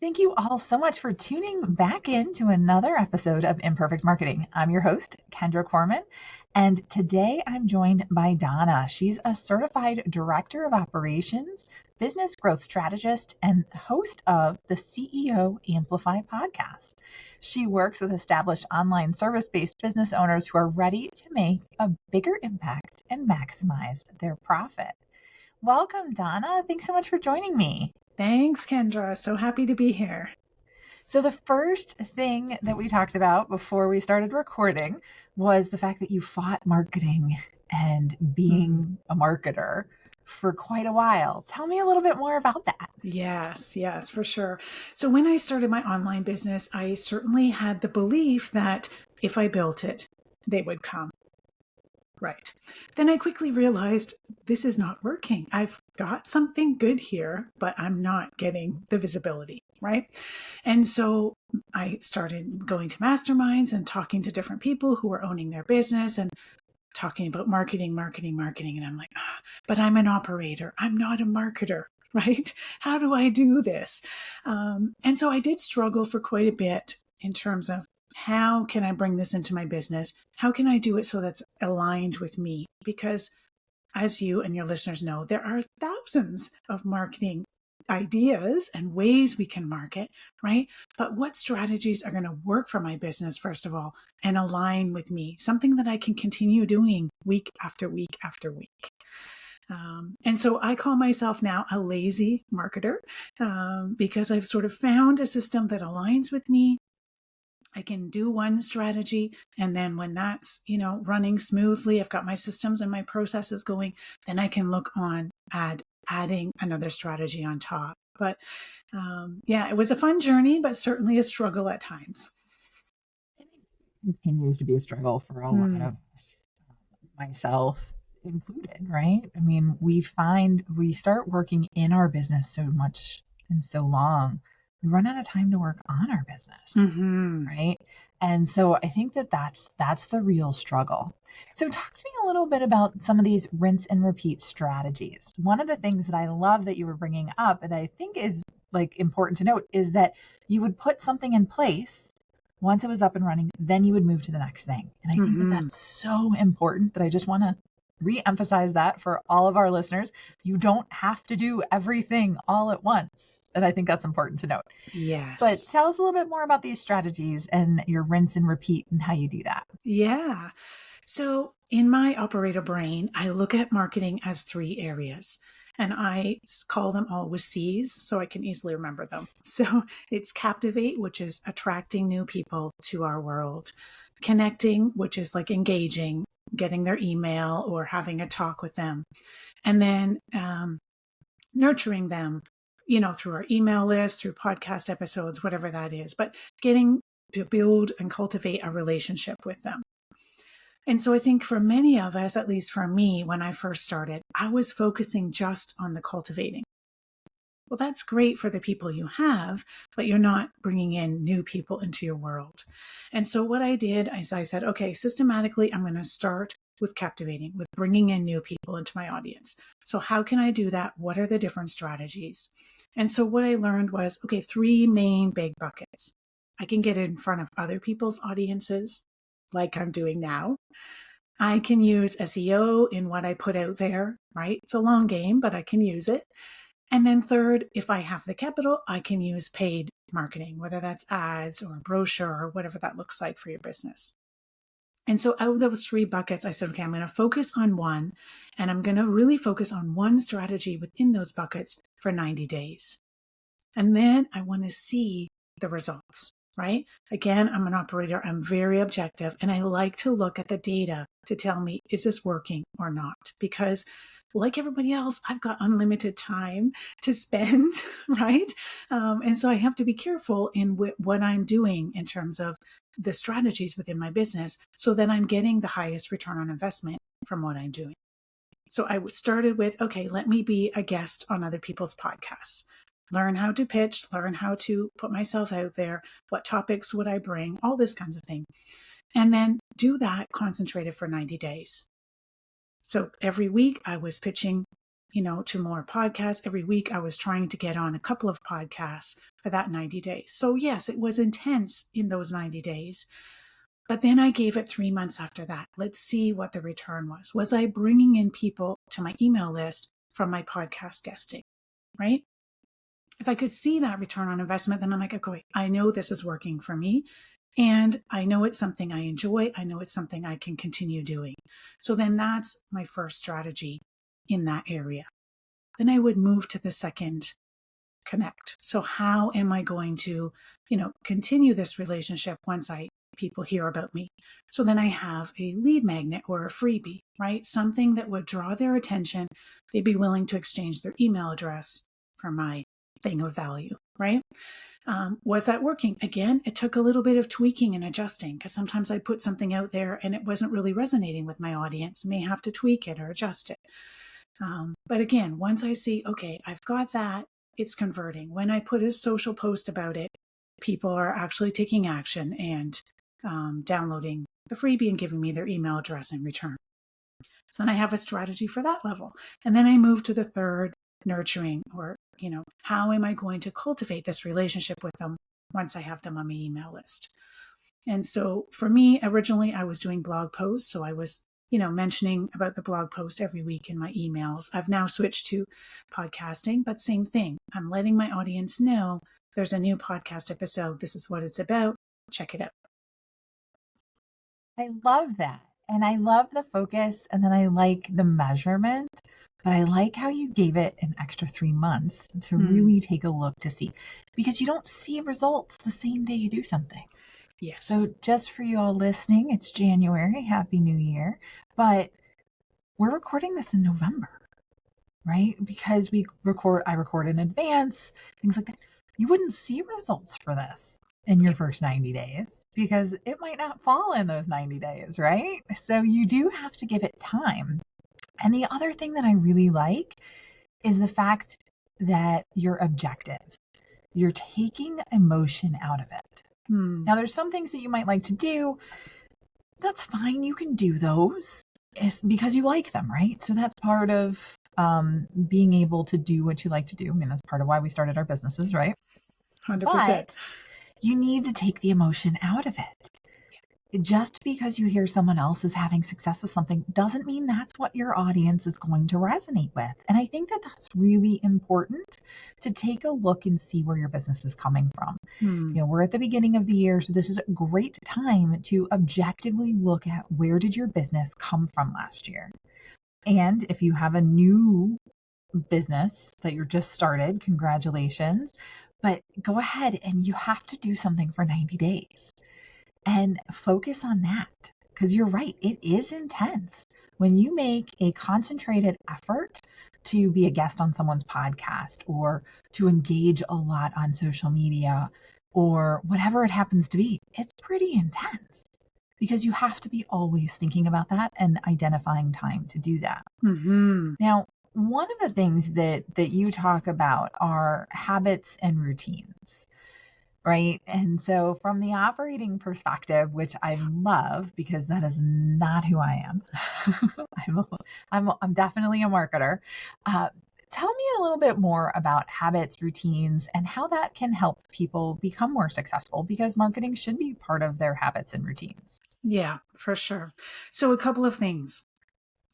Thank you all so much for tuning back in to another episode of Imperfect Marketing. I'm your host, Kendra Corman, and today I'm joined by Donna. She's a certified director of operations, business growth strategist, and host of the CEO Amplify podcast. She works with established online service-based business owners who are ready to make a bigger impact and maximize their profit. Welcome, Donna. Thanks so much for joining me. Thanks, Kendra. So happy to be here. So the first thing that we talked about before we started recording was the fact that you fought marketing and being a marketer for quite a while. Tell me a little bit more about that. Yes, for sure. So when I started my online business, I certainly had the belief that if I built it, they would come. Right. Then I quickly realized this is not working. I've got something good here, but I'm not getting the visibility, right? And so I started going to masterminds and talking to different people who were owning their business and talking about marketing. And I'm like, but I'm an operator. I'm not a marketer, right? How do I do this? And so I did struggle for quite a bit in terms of how can I bring this into my business? How can I do it so that's aligned with me? Because as you and your listeners know, there are thousands of marketing ideas and ways we can market, right? But what strategies are going to work for my business, first of all, and align with me? Something that I can continue doing week after week after week. And so I call myself now a lazy marketer because I've sort of found a system that aligns with me. I can do one strategy, and then when that's, running smoothly, I've got my systems and my processes going, then I can look on adding another strategy on top. But it was a fun journey, but certainly a struggle at times. It continues to be a struggle for a lot of us, myself included, right? I mean, we start working in our business so much and so long, we run out of time to work on our business, right? And so I think that's the real struggle. So talk to me a little bit about some of these rinse and repeat strategies. One of the things that I love that you were bringing up that I think is important to note is that you would put something in place. Once it was up and running, then you would move to the next thing. And I think that that's so important that I just want to re-emphasize that for all of our listeners. You don't have to do everything all at once. And I think that's important to note. Yes. But tell us a little bit more about these strategies and your rinse and repeat and how you do that. Yeah. So in my operator brain, I look at marketing as 3 areas. And I call them all with C's so I can easily remember them. So it's captivate, which is attracting new people to our world. Connecting, which is like engaging, getting their email or having a talk with them. And then nurturing them, through our email list, through podcast episodes, whatever that is, but getting to build and cultivate a relationship with them. And so I think for many of us, at least for me, when I first started, I was focusing just on the cultivating. Well, that's great for the people you have, but you're not bringing in new people into your world. And so what I did is I said, okay, systematically, I'm going to start with captivating, with bringing in new people into my audience. So how can I do that? What are the different strategies? And so what I learned was, 3 main big buckets. I can get in front of other people's audiences, like I'm doing now. I can use SEO in what I put out there, right? It's a long game, but I can use it. And then third, if I have the capital, I can use paid marketing, whether that's ads or a brochure or whatever that looks like for your business. And so out of those 3 buckets, I said, okay, I'm going to focus on one, and I'm going to really focus on one strategy within those buckets for 90 days. And then I want to see the results, right? Again, I'm an operator. I'm very objective, and I like to look at the data to tell me, is this working or not? Because like everybody else, I've got unlimited time to spend, right? And so I have to be careful in what I'm doing in terms of the strategies within my business so that I'm getting the highest return on investment from what I'm doing. So I started with, okay, let me be a guest on other people's podcasts, learn how to pitch, learn how to put myself out there, what topics would I bring, all this kinds of thing. And then do that concentrated for 90 days. So every week I was pitching to more podcasts. Every week I was trying to get on a couple of podcasts for that 90 days. So yes, it was intense in those 90 days. But then I gave it 3 months after that. Let's see what the return was. Was I bringing in people to my email list from my podcast guesting, right? If I could see that return on investment, then I'm like, okay, I know this is working for me. And I know it's something I enjoy. I know it's something I can continue doing. So then that's my first strategy in that area. Then I would move to the second connect. So how am I going to, continue this relationship once people hear about me? So then I have a lead magnet or a freebie, right? Something that would draw their attention. They'd be willing to exchange their email address for my thing of value, right? Was that working? Again, it took a little bit of tweaking and adjusting because sometimes I put something out there and it wasn't really resonating with my audience. May have to tweak it or adjust it. But again, once I see, okay, I've got that, it's converting. When I put a social post about it, people are actually taking action and downloading the freebie and giving me their email address in return. So then I have a strategy for that level. And then I move to the third, nurturing, or, how am I going to cultivate this relationship with them once I have them on my email list? And so for me, originally I was doing blog posts. So I was mentioning about the blog post every week in my emails. I've now switched to podcasting, but same thing. I'm letting my audience know there's a new podcast episode. This is what it's about. Check it out. I love that. And I love the focus, and then I like the measurement, but I like how you gave it an extra 3 months to really take a look to see, because you don't see results the same day you do something. Yes. So just for you all listening, it's January. Happy New Year. But we're recording this in November, right? Because I record in advance, things like that. You wouldn't see results for this in your first 90 days because it might not fall in those 90 days, right? So you do have to give it time. And the other thing that I really like is the fact that you're objective. You're taking emotion out of it. Now, there's some things that you might like to do. That's fine. You can do those. It's because you like them, right? So that's part of being able to do what you like to do. I mean, that's part of why we started our businesses, right? 100%. But you need to take the emotion out of it. Just because you hear someone else is having success with something doesn't mean that's what your audience is going to resonate with. And I think that that's really important to take a look and see where your business is coming from. We're at the beginning of the year, so this is a great time to objectively look at where did your business come from last year. And if you have a new business that you're just started, congratulations. But go ahead and you have to do something for 90 days. And focus on that, because you're right, it is intense. When you make a concentrated effort to be a guest on someone's podcast or to engage a lot on social media or whatever it happens to be, it's pretty intense because you have to be always thinking about that and identifying time to do that. Now, one of the things that you talk about are habits and routines. Right. And so from the operating perspective, which I love because that is not who I am. I'm definitely a marketer. Tell me a little bit more about habits, routines, and how that can help people become more successful, because marketing should be part of their habits and routines. Yeah, for sure. So a couple of things.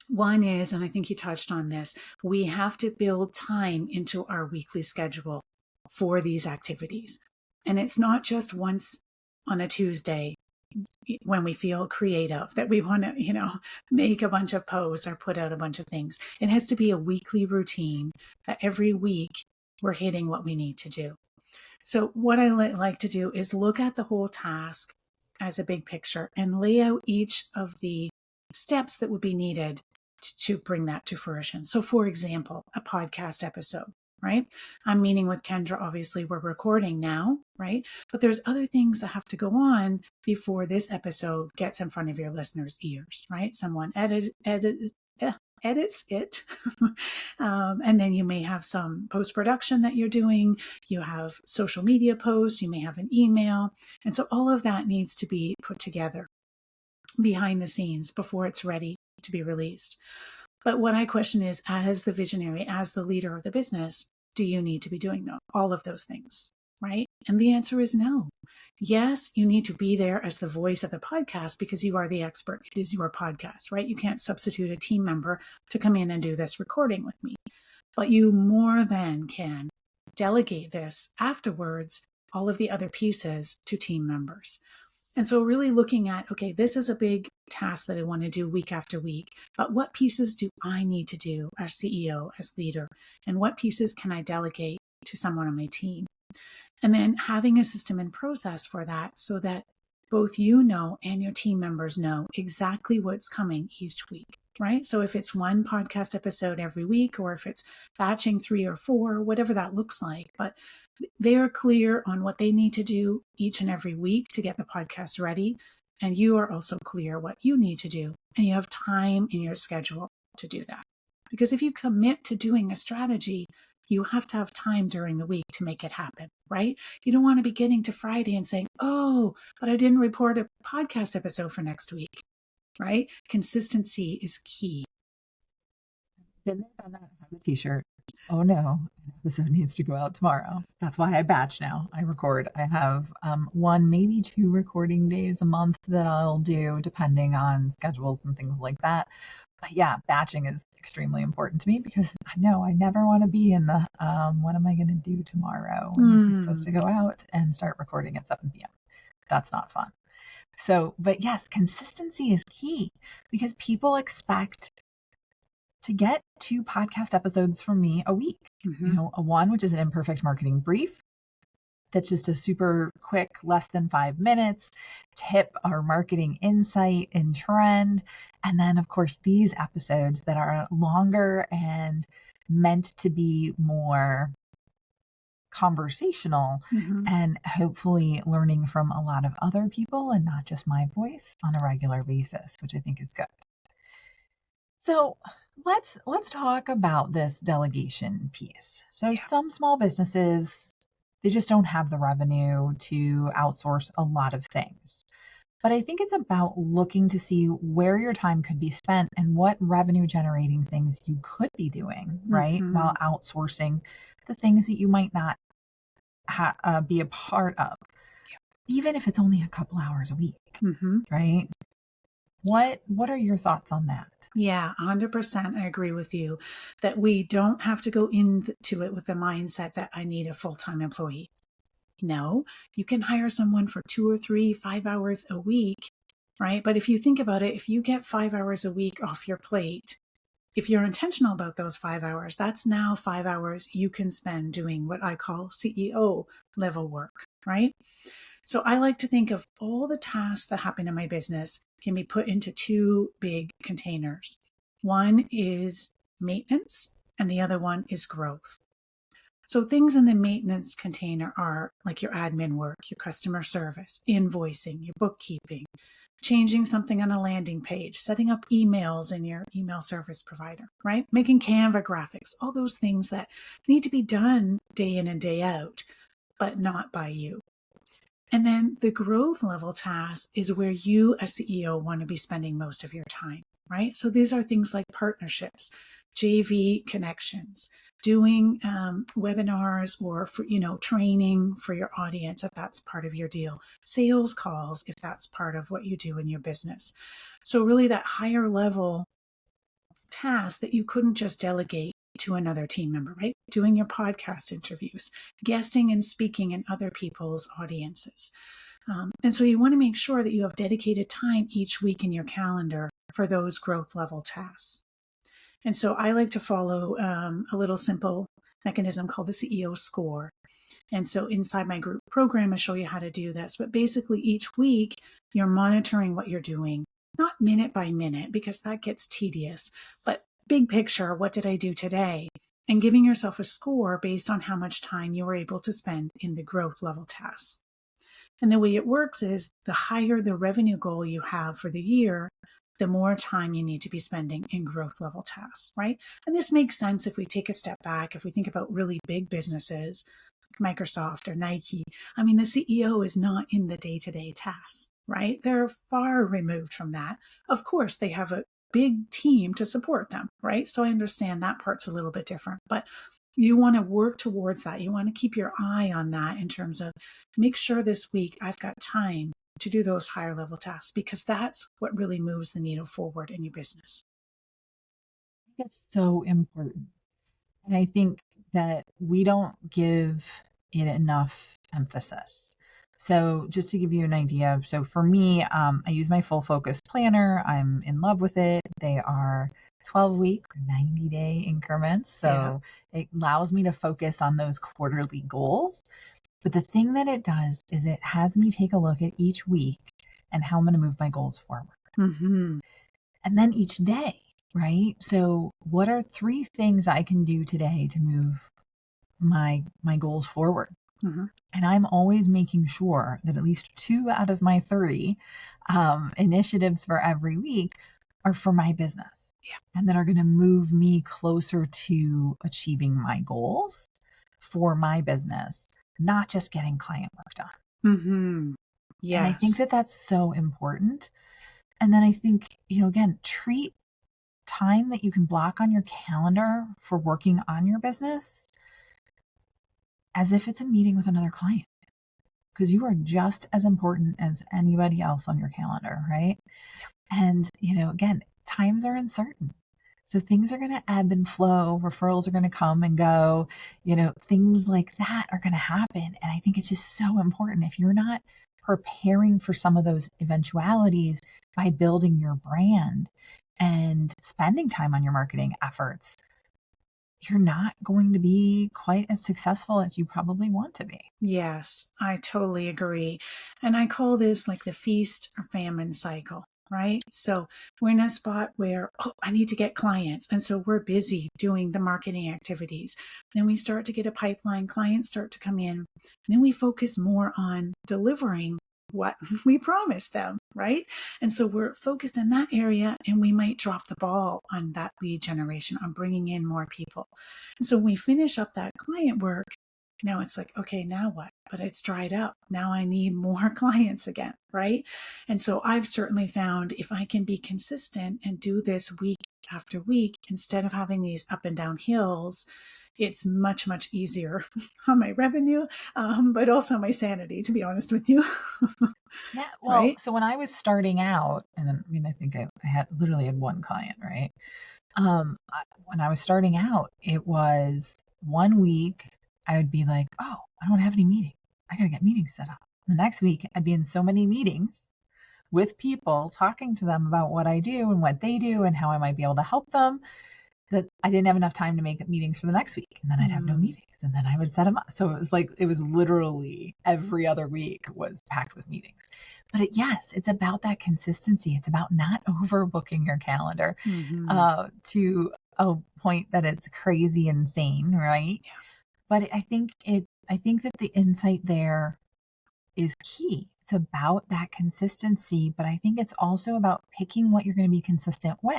One is, and I think you touched on this, we have to build time into our weekly schedule for these activities. And it's not just once on a Tuesday when we feel creative that we want to, make a bunch of posts or put out a bunch of things. It has to be a weekly routine that every week we're hitting what we need to do. So what I like to do is look at the whole task as a big picture and lay out each of the steps that would be needed to bring that to fruition. So for example, a podcast episode, right? I'm meeting with Kendra. Obviously, we're recording now, right? But there's other things that have to go on before this episode gets in front of your listeners' ears, right? Someone edits it. And then you may have some post-production that you're doing. You have social media posts. You may have an email. And so all of that needs to be put together behind the scenes before it's ready to be released. But what I question is, as the visionary, as the leader of the business, do you need to be doing all of those things, right? And the answer is no. Yes, you need to be there as the voice of the podcast because you are the expert. It is your podcast, right? You can't substitute a team member to come in and do this recording with me. But you more than can delegate this afterwards, all of the other pieces, to team members. And so really looking at, okay, this is a big task that I want to do week after week, but what pieces do I need to do as CEO, as leader? And what pieces can I delegate to someone on my team? And then having a system and process for that so that both you know and your team members know exactly what's coming each week, right? So if it's one podcast episode every week, or if it's batching 3 or 4, whatever that looks like, but they're clear on what they need to do each and every week to get the podcast ready. And you are also clear what you need to do. And you have time in your schedule to do that. Because if you commit to doing a strategy, you have to have time during the week to make it happen, right? You don't want to be getting to Friday and saying, oh, but I didn't report a podcast episode for next week, right? Consistency is key. Didn't they on that have a t-shirt? Oh no, an episode needs to go out tomorrow. That's why I batch now. I record. I have 1, maybe 2 recording days a month that I'll do depending on schedules and things like that. But yeah, batching is extremely important to me because I know I never want to be in the what am I going to do tomorrow when this is supposed to go out and start recording at 7 p.m. That's not fun. So, but yes, consistency is key because people expect to get 2 podcast episodes from me a week. You know, one which is an Imperfect Marketing brief. That's just a super quick, less than 5 minutes tip or marketing insight and trend. And then, of course, these episodes that are longer and meant to be more conversational and hopefully learning from a lot of other people and not just my voice on a regular basis, which I think is good. So let's talk about this delegation piece. So some small businesses, they just don't have the revenue to outsource a lot of things. But I think it's about looking to see where your time could be spent and what revenue generating things you could be doing, right? While outsourcing the things that you might not be a part of, even if it's only a couple hours a week, right? What are your thoughts on that? Yeah, 100%. I agree with you that we don't have to go into it with the mindset that I need a full-time employee. No, you can hire someone for 2 or 3, 5 hours a week, right? But if you think about it, if you get 5 hours a week off your plate, if you're intentional about those 5 hours, that's now 5 hours you can spend doing what I call CEO level work, right? So I like to think of all the tasks that happen in my business can be put into 2 big containers. One is maintenance and the other one is growth. So things in the maintenance container are like your admin work, your customer service, invoicing, your bookkeeping, changing something on a landing page, setting up emails in your email service provider, right? Making Canva graphics, all those things that need to be done day in and day out, but not by you. And then the growth level task is where you as CEO want to be spending most of your time, right? So these are things like partnerships, JV connections, doing webinars or for, training for your audience if that's part of your deal, sales calls if that's part of what you do in your business. So really that higher level task that you couldn't just delegate to another team member, right? Doing your podcast interviews, guesting and speaking in other people's audiences. And so you want to make sure that you have dedicated time each week in your calendar for those growth level tasks. And so I like to follow a little simple mechanism called the CEO score. And so inside my group program, I show you how to do this. But basically each week, you're monitoring what you're doing, not minute by minute, because that gets tedious, but big picture, what did I do today? And giving yourself a score based on how much time you were able to spend in the growth level tasks. And the way it works is the higher the revenue goal you have for the year, the more time you need to be spending in growth level tasks, right? And this makes sense if we take a step back, if we think about really big businesses, like Microsoft or Nike. I mean, the CEO is not in the day-to-day tasks, right? They're far removed from that. Of course, they have a big team to support them, right? So I understand that part's a little bit different, but you want to work towards that. You want to keep your eye on that in terms of make sure this week I've got time to do those higher level tasks, because that's what really moves the needle forward in your business. It's so important. And I think that we don't give it enough emphasis. So just to give you an idea, so for me, I use my full focus planner. I'm in love with it. They are 12-week or 90-day increments. So it allows me to focus on those quarterly goals. But the thing that it does is it has me take a look at each week and how I'm going to move my goals forward. Mm-hmm. And then each day, right? So what are 3 things I can do today to move my goals forward? Mm-hmm. And I'm always making sure that at least 2 out of my 3 initiatives for every week are for my business. Yeah. And that are going to move me closer to achieving my goals for my business, not just getting client work done. Mm-hmm. Yes. And I think that that's so important. And then I think, again, treat time that you can block on your calendar for working on your business as if it's a meeting with another client, because you are just as important as anybody else on your calendar, right? And, again, times are uncertain. So things are going to ebb and flow. Referrals are going to come and go. Things like that are going to happen. And I think it's just so important. If you're not preparing for some of those eventualities by building your brand and spending time on your marketing efforts, you're not going to be quite as successful as you probably want to be. Yes, I totally agree. And I call this like the feast or famine cycle, right? So we're in a spot where, I need to get clients. And so we're busy doing the marketing activities. Then we start to get a pipeline, clients start to come in. And then we focus more on delivering what we promised them, right? And so we're focused in that area, and we might drop the ball on that lead generation, on bringing in more people. And so when we finish up that client work, now it's like, okay, now what? But it's dried up. Now I need more clients again, right? And so I've certainly found if I can be consistent and do this week after week, instead of having these up and down hills, it's much, much easier on my revenue, but also my sanity, to be honest with you. Yeah. Well, right? So when I was starting out, and I think I had literally had one client, right? When I was starting out, it was 1 week I would be like, oh, I don't have any meetings. I got to get meetings set up. The next week I'd be in so many meetings with people talking to them about what I do and what they do and how I might be able to help them, that I didn't have enough time to make meetings for the next week. And then I'd have no meetings. And then I would set them up. So it was literally every other week was packed with meetings. But yes, it's about that consistency. It's about not overbooking your calendar to a point that it's crazy insane, right? Yeah. But I think that the insight there is key. It's about that consistency, but I think it's also about picking what you're going to be consistent with.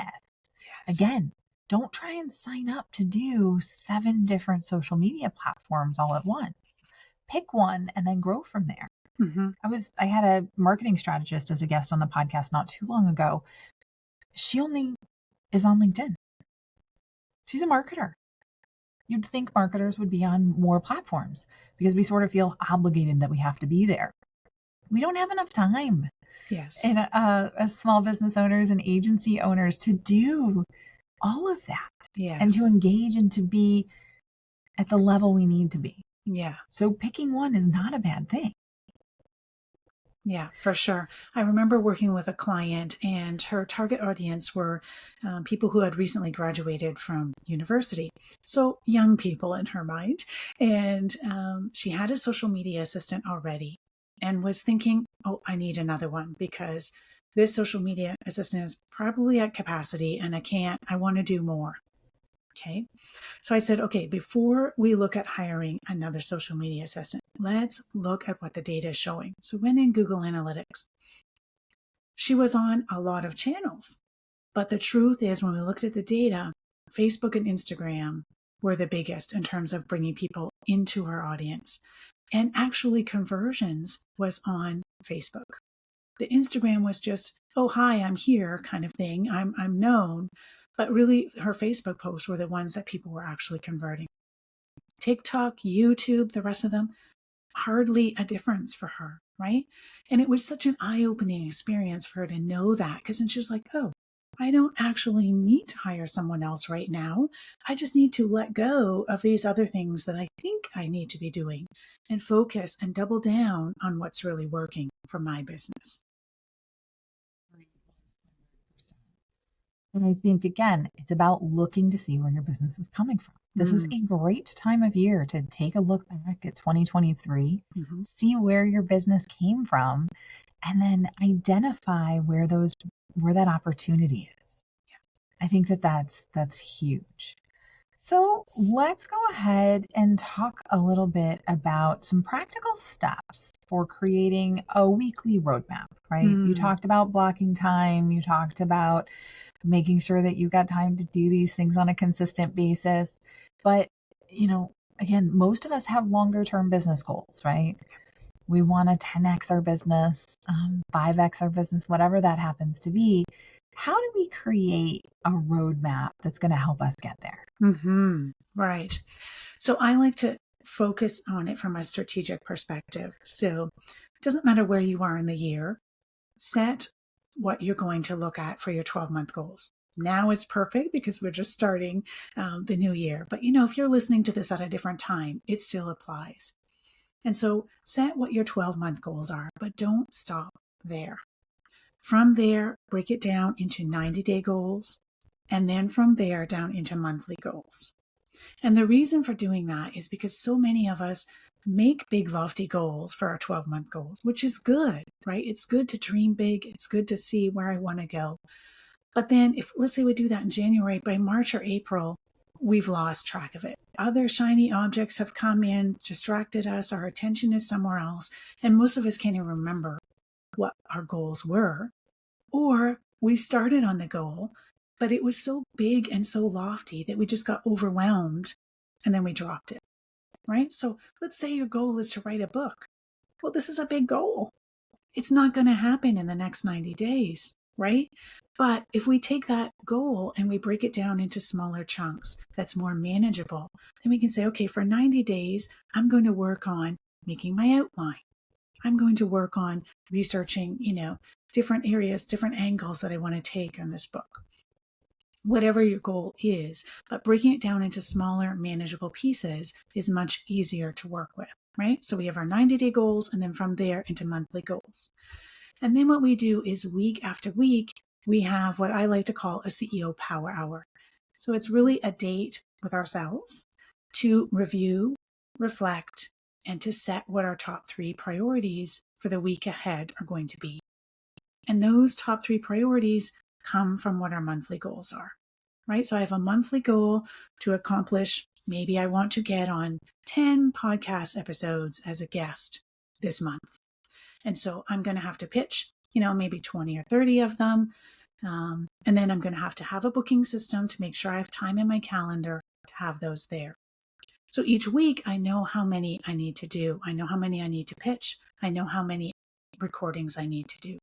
Yes. Again, don't try and sign up to do 7 different social media platforms all at once. Pick one and then grow from there. Mm-hmm. I had a marketing strategist as a guest on the podcast not too long ago. She only is on LinkedIn. She's a marketer. You'd think marketers would be on more platforms because we sort of feel obligated that we have to be there. We don't have enough time. Yes. And as small business owners and agency owners to do all of that. Yes. And to engage and to be at the level we need to be. Yeah. So picking one is not a bad thing. Yeah, for sure. I remember working with a client, and her target audience were people who had recently graduated from university. So young people in her mind. And she had a social media assistant already and was thinking, oh, I need another one because this social media assistant is probably at capacity and I want to do more. Okay. So I said, okay, before we look at hiring another social media assistant, let's look at what the data is showing. So went in Google Analytics. She was on a lot of channels, but the truth is when we looked at the data, Facebook and Instagram were the biggest in terms of bringing people into her audience. And actually conversions was on Facebook. The Instagram was just oh, hi, I'm here kind of thing. I'm known. But really, her Facebook posts were the ones that people were actually converting. TikTok, YouTube, the rest of them, hardly a difference for her, right? And it was such an eye-opening experience for her to know that, because then she was like, oh, I don't actually need to hire someone else right now. I just need to let go of these other things that I think I need to be doing and focus and double down on what's really working for my business. And I think, again, it's about looking to see where your business is coming from. This is a great time of year to take a look back at 2023, see where your business came from, and then identify where that opportunity is. I think that's huge. So let's go ahead and talk a little bit about some practical steps for creating a weekly roadmap, right? You talked about blocking time, you talked about making sure that you got time to do these things on a consistent basis. But, again, most of us have longer term business goals, right? We want to 10x our business, 5x our business, whatever that happens to be. How do we create a roadmap that's going to help us get there? Right. So I like to focus on it from a strategic perspective. So it doesn't matter where you are in the year, set what you're going to look at for your 12-month goals. Now it's perfect because we're just starting the new year. But if you're listening to this at a different time, it still applies. And so set what your 12-month goals are, but don't stop there. From there, break it down into 90-day goals, and then from there down into monthly goals. And the reason for doing that is because so many of us make big, lofty goals for our 12-month goals, which is good, right? It's good to dream big. It's good to see where I want to go. But then if, let's say we do that in January, by March or April, we've lost track of it. Other shiny objects have come in, distracted us. Our attention is somewhere else. And most of us can't even remember what our goals were. Or we started on the goal, but it was so big and so lofty that we just got overwhelmed and then we dropped it, right? So let's say your goal is to write a book. Well, this is a big goal. It's not going to happen in the next 90 days, right? But if we take that goal and we break it down into smaller chunks that's more manageable, then we can say, okay, for 90 days, I'm going to work on making my outline. I'm going to work on researching, different areas, different angles that I want to take on this book. Whatever your goal is, but breaking it down into smaller, manageable pieces is much easier to work with, right? So we have our 90-day goals, and then from there into monthly goals. And then what we do is week after week, we have what I like to call a CEO Power Hour. So it's really a date with ourselves to review, reflect, and to set what our top 3 priorities for the week ahead are going to be. And those top 3 priorities come from what our monthly goals are, right? So I have a monthly goal to accomplish. Maybe I want to get on 10 podcast episodes as a guest this month. And so I'm going to have to pitch, maybe 20 or 30 of them. And then I'm going to have a booking system to make sure I have time in my calendar to have those there. So each week I know how many I need to do. I know how many I need to pitch. I know how many recordings I need to do.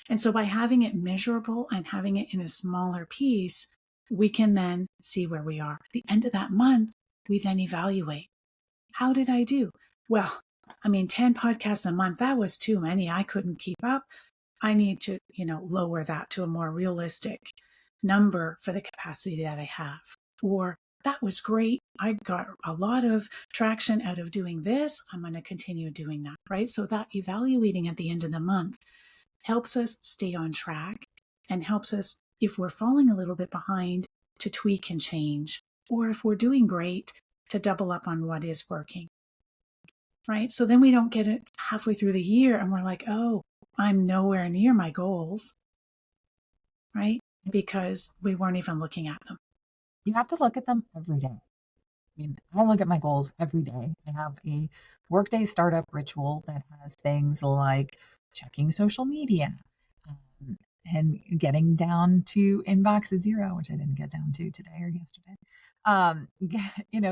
And so by having it measurable and having it in a smaller piece, we can then see where we are. At the end of that month, we then evaluate. How did I do? Well, 10 podcasts a month, that was too many. I couldn't keep up. I need to, lower that to a more realistic number for the capacity that I have. Or that was great. I got a lot of traction out of doing this. I'm going to continue doing that, right? So that evaluating at the end of the month helps us stay on track and helps us, if we're falling a little bit behind, to tweak and change. Or if we're doing great, to double up on what is working, right? So then we don't get it halfway through the year and we're like, oh, I'm nowhere near my goals, right? Because we weren't even looking at them. You have to look at them every day. I look at my goals every day. I have a workday startup ritual that has things like checking social media and getting down to inbox at 0, which I didn't get down to today or yesterday.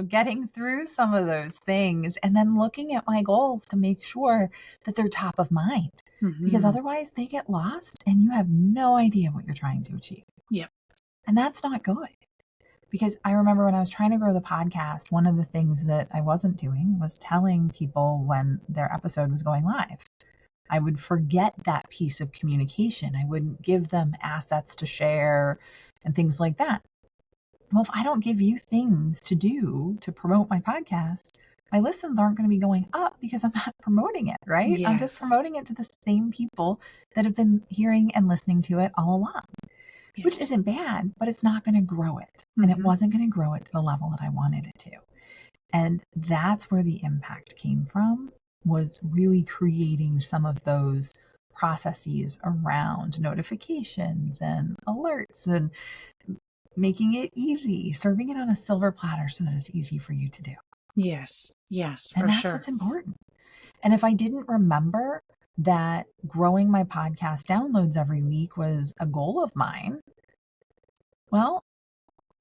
Getting through some of those things and then looking at my goals to make sure that they're top of mind. because otherwise they get lost and you have no idea what you're trying to achieve. Yep. And that's not good. Because I remember when I was trying to grow the podcast, one of the things that I wasn't doing was telling people when their episode was going live. I would forget that piece of communication. I wouldn't give them assets to share and things like that. Well, if I don't give you things to do to promote my podcast, my listens aren't going to be going up because I'm not promoting it, right? Yes. I'm just promoting it to the same people that have been hearing and listening to it all along. Yes. Which isn't bad, but it's not going to grow it. And it wasn't going to grow it to the level that I wanted it to. And that's where the impact came from, was really creating some of those processes around notifications and alerts and making it easy, serving it on a silver platter so that it's easy for you to do. Yes, yes, for sure. And that's what's important. And if I didn't remember that growing my podcast downloads every week was a goal of mine, well,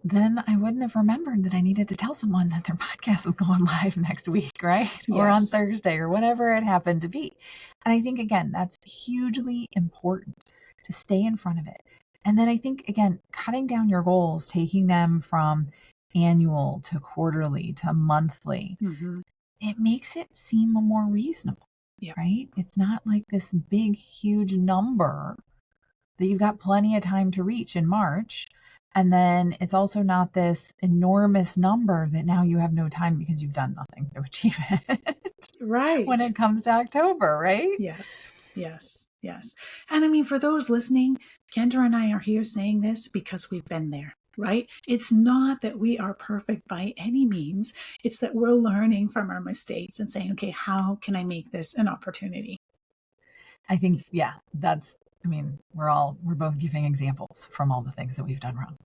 then I wouldn't have remembered that I needed to tell someone that their podcast was going live next week, right? Yes. Or on Thursday or whatever it happened to be. And I think, again, that's hugely important to stay in front of it. And then I think, again, cutting down your goals, taking them from annual to quarterly to monthly, it makes it seem more reasonable, right? It's not like this big, huge number that you've got plenty of time to reach in March. And then it's also not this enormous number that now you have no time because you've done nothing to achieve it. Right. When it comes to October, right? Yes, yes, yes. And I mean, for those listening, Kendra and I are here saying this because we've been there, right? It's not that we are perfect by any means. It's that we're learning from our mistakes and saying, okay, how can I make this an opportunity? I think, we're both giving examples from all the things that we've done wrong.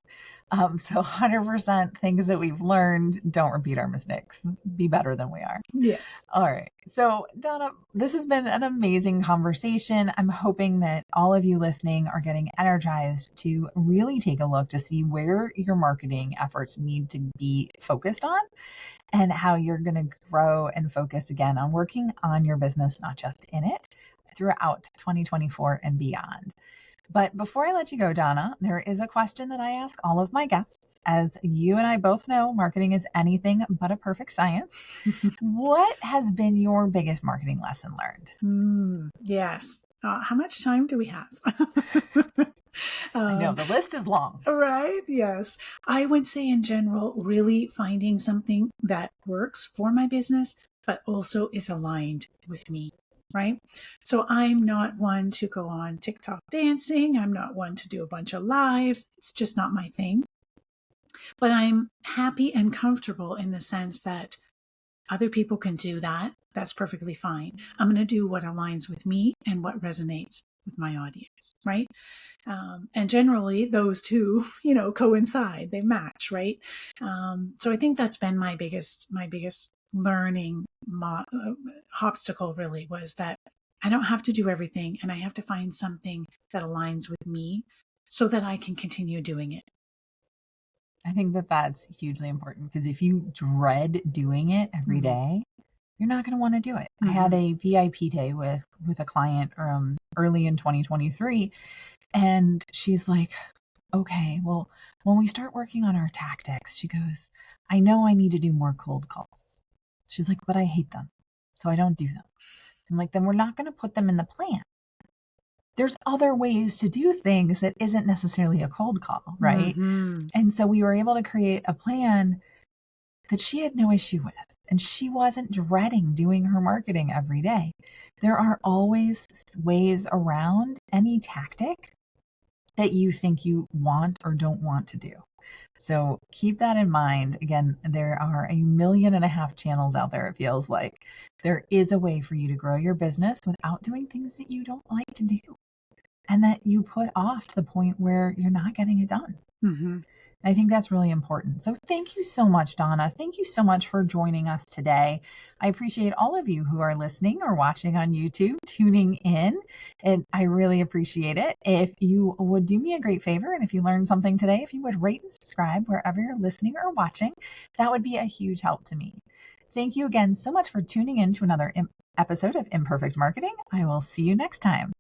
So 100% things that we've learned, don't repeat our mistakes. Be better than we are. Yes. All right. So Donna, this has been an amazing conversation. I'm hoping that all of you listening are getting energized to really take a look to see where your marketing efforts need to be focused on and how you're going to grow and focus again on working on your business, not just in it, throughout 2024 and beyond. But before I let you go, Donna, there is a question that I ask all of my guests. As you and I both know, marketing is anything but a perfect science. What has been your biggest marketing lesson learned? Yes. How much time do we have? I know the list is long. Right. Yes. I would say in general, really finding something that works for my business, but also is aligned with me. Right. So I'm not one to go on TikTok dancing. I'm not one to do a bunch of lives. It's just not my thing. But I'm happy and comfortable in the sense that other people can do that. That's perfectly fine. I'm going to do what aligns with me and what resonates with my audience. Right. And generally those two, coincide, they match. Right. So I think that's been my biggest learning obstacle really was that I don't have to do everything and I have to find something that aligns with me so that I can continue doing it. I think that that's hugely important because if you dread doing it every day, you're not going to want to do it. I had a VIP day with a client early in 2023 and she's like, okay, well, when we start working on our tactics, she goes, I know I need to do more cold calls. She's like, but I hate them, so I don't do them. I'm like, then we're not going to put them in the plan. There's other ways to do things that isn't necessarily a cold call, right? And so we were able to create a plan that she had no issue with. And she wasn't dreading doing her marketing every day. There are always ways around any tactic that you think you want or don't want to do. So keep that in mind. Again, there are 1.5 million channels out there, it feels like. There is a way for you to grow your business without doing things that you don't like to do and that you put off to the point where you're not getting it done. I think that's really important. So thank you so much, Donna. Thank you so much for joining us today. I appreciate all of you who are listening or watching on YouTube, tuning in, and I really appreciate it. If you would do me a great favor, and if you learned something today, if you would rate and subscribe wherever you're listening or watching, that would be a huge help to me. Thank you again so much for tuning in to another episode of Imperfect Marketing. I will see you next time.